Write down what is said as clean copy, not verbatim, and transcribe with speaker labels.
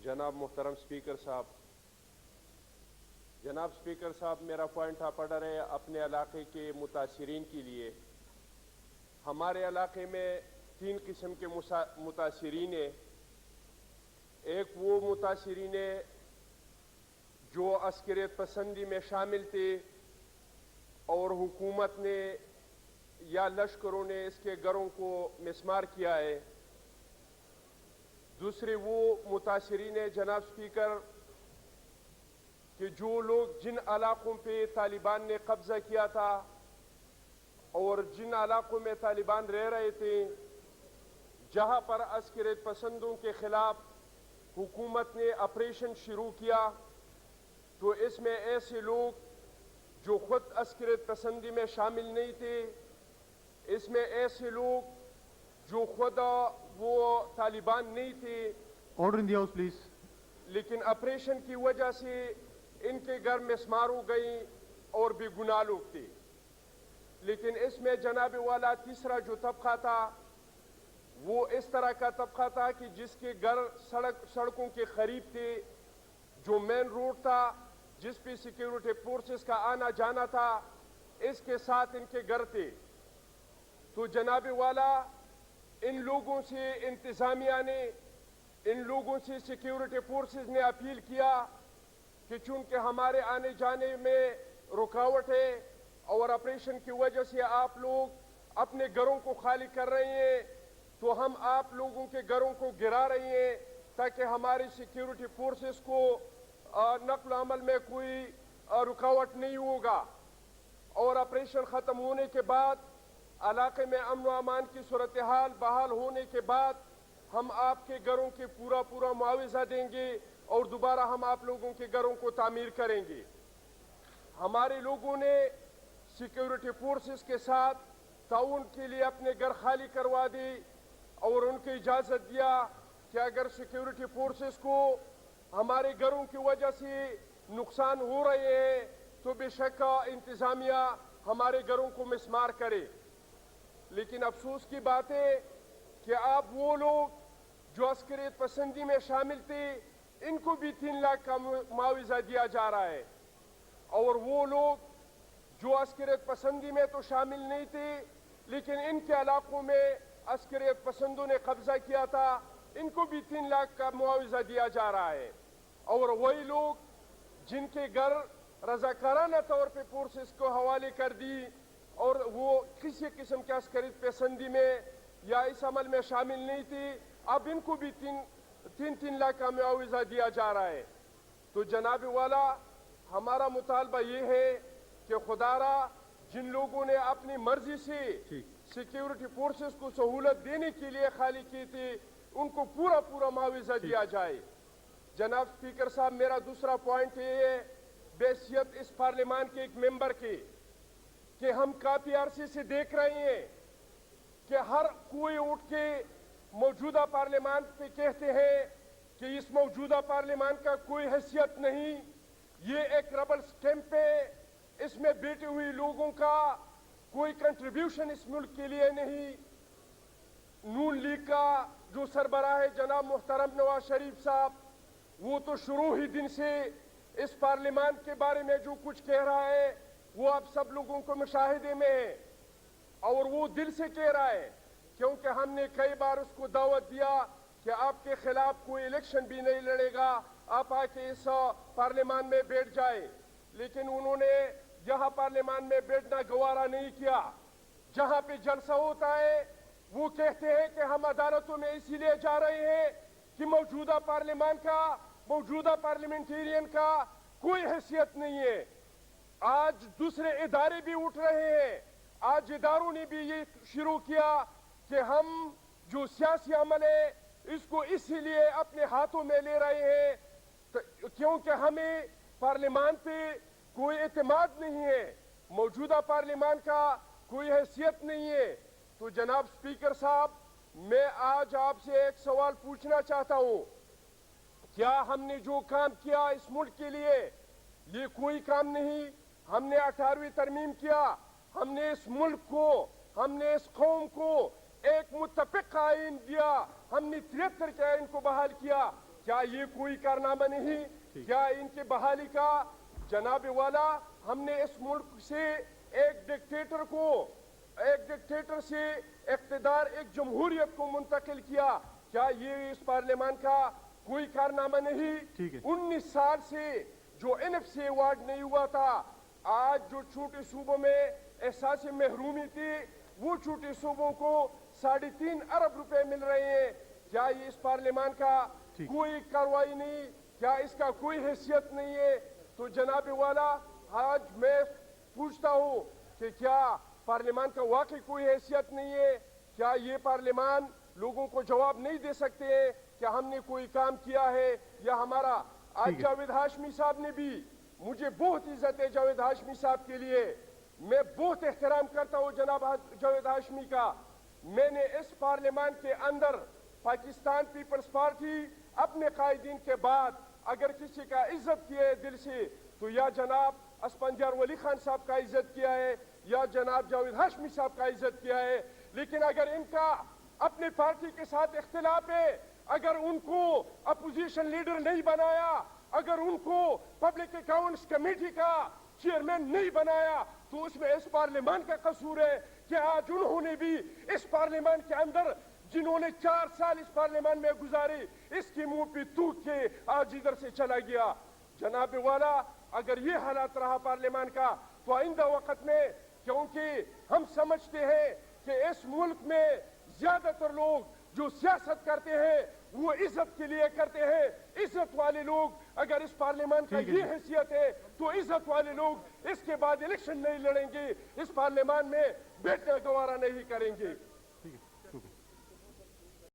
Speaker 1: جناب محترم اسپیکر صاحب میرا پوائنٹ آپ پڑھ رہے ہیں اپنے علاقے کے متاثرین کے لیے. ہمارے علاقے میں 3 قسم کے متاثرین ہیں. ایک وہ متاثرین ہیں جو عسکریت پسندی میں شامل تھے اور حکومت نے یا لشکروں نے اس کے گھروں کو مسمار کیا ہے. دوسرے وہ متاثرین ہیں جناب اسپیکر کہ جو لوگ جن علاقوں پہ طالبان نے قبضہ کیا تھا اور جن علاقوں میں طالبان رہ رہے تھے جہاں پر عسکریت پسندوں کے خلاف حکومت نے آپریشن شروع کیا تو اس میں ایسے لوگ جو خود عسکریت پسندی میں شامل نہیں تھے، اس میں ایسے لوگ جو خود وہ طالبان نہیں تھے
Speaker 2: Order in the House, please.
Speaker 1: لیکن آپریشن کی وجہ سے ان کے گھر مسمار ہو گئی اور بے گناہ لوگ تھے. لیکن اس میں جناب والا تیسرا جو طبقہ تھا وہ اس طرح کا طبقہ تھا کہ جس کے گھر سڑکوں کے قریب تھے، جو مین روڈ تھا جس پہ سیکیورٹی فورسز کا آنا جانا تھا اس کے ساتھ ان کے گھر تھے. تو جناب والا ان لوگوں سے انتظامیہ نے، ان لوگوں سے سیکیورٹی فورسز نے اپیل کیا کہ چونکہ ہمارے آنے جانے میں رکاوٹ ہے اور آپریشن کی وجہ سے آپ لوگ اپنے گھروں کو خالی کر رہے ہیں تو ہم آپ لوگوں کے گھروں کو گرا رہے ہیں تاکہ ہماری سیکیورٹی فورسز کو نقل و حمل میں کوئی رکاوٹ نہیں ہوگا. اور آپریشن ختم ہونے کے بعد علاقے میں امن و امان کی صورتحال بحال ہونے کے بعد ہم آپ کے گھروں کے پورا معاوضہ دیں گے اور دوبارہ ہم آپ لوگوں کے گھروں کو تعمیر کریں گے. ہمارے لوگوں نے سیکیورٹی فورسز کے ساتھ تعاون کے لیے اپنے گھر خالی کروا دی اور ان کی اجازت دیا کہ اگر سیکیورٹی فورسز کو ہمارے گھروں کی وجہ سے نقصان ہو رہے ہیں تو بے شک انتظامیہ ہمارے گھروں کو مسمار کرے. لیکن افسوس کی بات ہے کہ اب وہ لوگ جو عسکریت پسندی میں شامل تھے ان کو بھی 3 لاکھ کا معاوضہ دیا جا رہا ہے، اور وہ لوگ جو عسکریت پسندی میں تو شامل نہیں تھے لیکن ان کے علاقوں میں عسکریت پسندوں نے قبضہ کیا تھا ان کو بھی 3 لاکھ کا معاوضہ دیا جا رہا ہے. اور وہی لوگ جن کے گھر رضاکارانہ طور پہ فورسز کو حوالے کر دی اور وہ کسی قسم کے عسکریت پسندی میں یا اس عمل میں شامل نہیں تھی، اب ان کو بھی 3 لاکھ کا معاوضہ دیا جا رہا ہے. تو جناب والا ہمارا مطالبہ یہ ہے کہ خدا را جن لوگوں نے اپنی مرضی سے سیکیورٹی فورسز کو سہولت دینے کے لیے خالی کی تھی ان کو پورا معاوضہ دیا جائے. جناب اسپیکر صاحب میرا دوسرا پوائنٹ یہ ہے بحیثیت اس پارلیمان کے ایک ممبر کے کہ ہم کافی عرصے سے دیکھ رہے ہیں کہ ہر کوئی اٹھ کے موجودہ پارلیمان پہ کہتے ہیں کہ اس موجودہ پارلیمان کا کوئی حیثیت نہیں، یہ ایک ربل سٹیمپ ہے، اس میں بیٹھے ہوئے لوگوں کا کوئی کنٹریبیوشن اس ملک کے لیے نہیں. نون لیگ کا جو سربراہ ہے جناب محترم نواز شریف صاحب وہ تو شروع ہی دن سے اس پارلیمان کے بارے میں جو کچھ کہہ رہا ہے وہ اب سب لوگوں کو مشاہدے میں ہے اور وہ دل سے کہہ رہا ہے کیونکہ ہم نے کئی بار اس کو دعوت دیا کہ آپ کے خلاف کوئی الیکشن بھی نہیں لڑے گا، آپ آ کے اس پارلیمان میں بیٹھ جائے. لیکن انہوں نے یہاں پارلیمان میں بیٹھنا گوارا نہیں کیا. جہاں پہ جلسہ ہوتا ہے وہ کہتے ہیں کہ ہم عدالتوں میں اسی لیے جا رہے ہیں کہ موجودہ پارلیمان کا، موجودہ پارلیمنٹیرین کا کوئی حیثیت نہیں ہے. آج دوسرے ادارے بھی اٹھ رہے ہیں، آج اداروں نے بھی یہ شروع کیا کہ ہم جو سیاسی عمل ہے اس کو اسی لیے اپنے ہاتھوں میں لے رہے ہیں کیونکہ ہمیں پارلیمان پہ کوئی اعتماد نہیں ہے، موجودہ پارلیمان کا کوئی حیثیت نہیں ہے. تو جناب اسپیکر صاحب میں آج آپ سے ایک سوال پوچھنا چاہتا ہوں، کیا ہم نے جو کام کیا اس ملک کے لیے یہ کوئی کام نہیں؟ ہم نے 18ویں ترمیم کیا، ہم نے اس ملک کو، ہم نے اس قوم کو ایک متفق آئین دیا، ہم نے 73 کے آئین کو بحال کیا. کیا یہ کوئی کارنامہ نہیں؟ کیا ان کی بحالی کا؟ جناب والا، ہم نے اس ملک سے ایک ڈکٹیٹر سے اقتدار، ایک جمہوریت کو منتقل کیا. کیا یہ اس پارلیمان کا کوئی کارنامہ نہیں؟ 19 سال سے جو NFC ایوارڈ نہیں ہوا تھا، آج جو چھوٹے صوبوں میں احساس محرومی تھی، وہ چھوٹے صوبوں کو 3.5 ارب روپے مل رہے ہیں. کیا یہ اس پارلیمان کا کوئی کارروائی نہیں؟ کیا اس کا کوئی حیثیت نہیں ہے؟ تو جناب والا، آج میں پوچھتا ہوں کہ کیا پارلیمان کا واقعی کوئی حیثیت نہیں ہے؟ کیا یہ پارلیمان لوگوں کو جواب نہیں دے سکتے ہیں کہ ہم نے کوئی کام کیا ہے یا ہمارا؟ آج جاوید ہاشمی صاحب نے بھی، مجھے بہت عزت ہے جاوید ہاشمی صاحب کے لیے، میں بہت احترام کرتا ہوں جناب جاوید ہاشمی کا. میں نے اس پارلیمان کے اندر پاکستان پیپلز پارٹی اپنے قائدین کے بعد اگر کسی کا عزت کیا ہے دل سے تو یا جناب اسفندیار ولی خان صاحب کا عزت کیا ہے یا جناب جاوید ہاشمی صاحب کا عزت کیا ہے. لیکن اگر ان کا اپنے پارٹی کے ساتھ اختلاف ہے، اگر ان کو اپوزیشن لیڈر نہیں بنایا، اگر ان کو پبلک اکاؤنٹس کمیٹی کا چیئرمین نہیں بنایا، تو اس میں اس پارلیمان کا قصور ہے کہ آج انہوں نے بھی اس پارلیمان کے اندر جنہوں نے 4 سال اس پارلیمان میں گزارے، اس کی منہ پہ تھوک کے آج ادھر سے چلا گیا. جناب والا، اگر یہ حالات رہا پارلیمان کا تو آئندہ وقت میں، کیونکہ ہم سمجھتے ہیں کہ اس ملک میں زیادہ تر لوگ جو سیاست کرتے ہیں وہ عزت کے لیے کرتے ہیں. عزت والے لوگ اگر اس پارلیمان کا یہ حیثیت ہے تو عزت والے لوگ اس کے بعد الیکشن نہیں لڑیں گے، اس پارلیمان میں بیٹھنا گوارا نہیں کریں گے.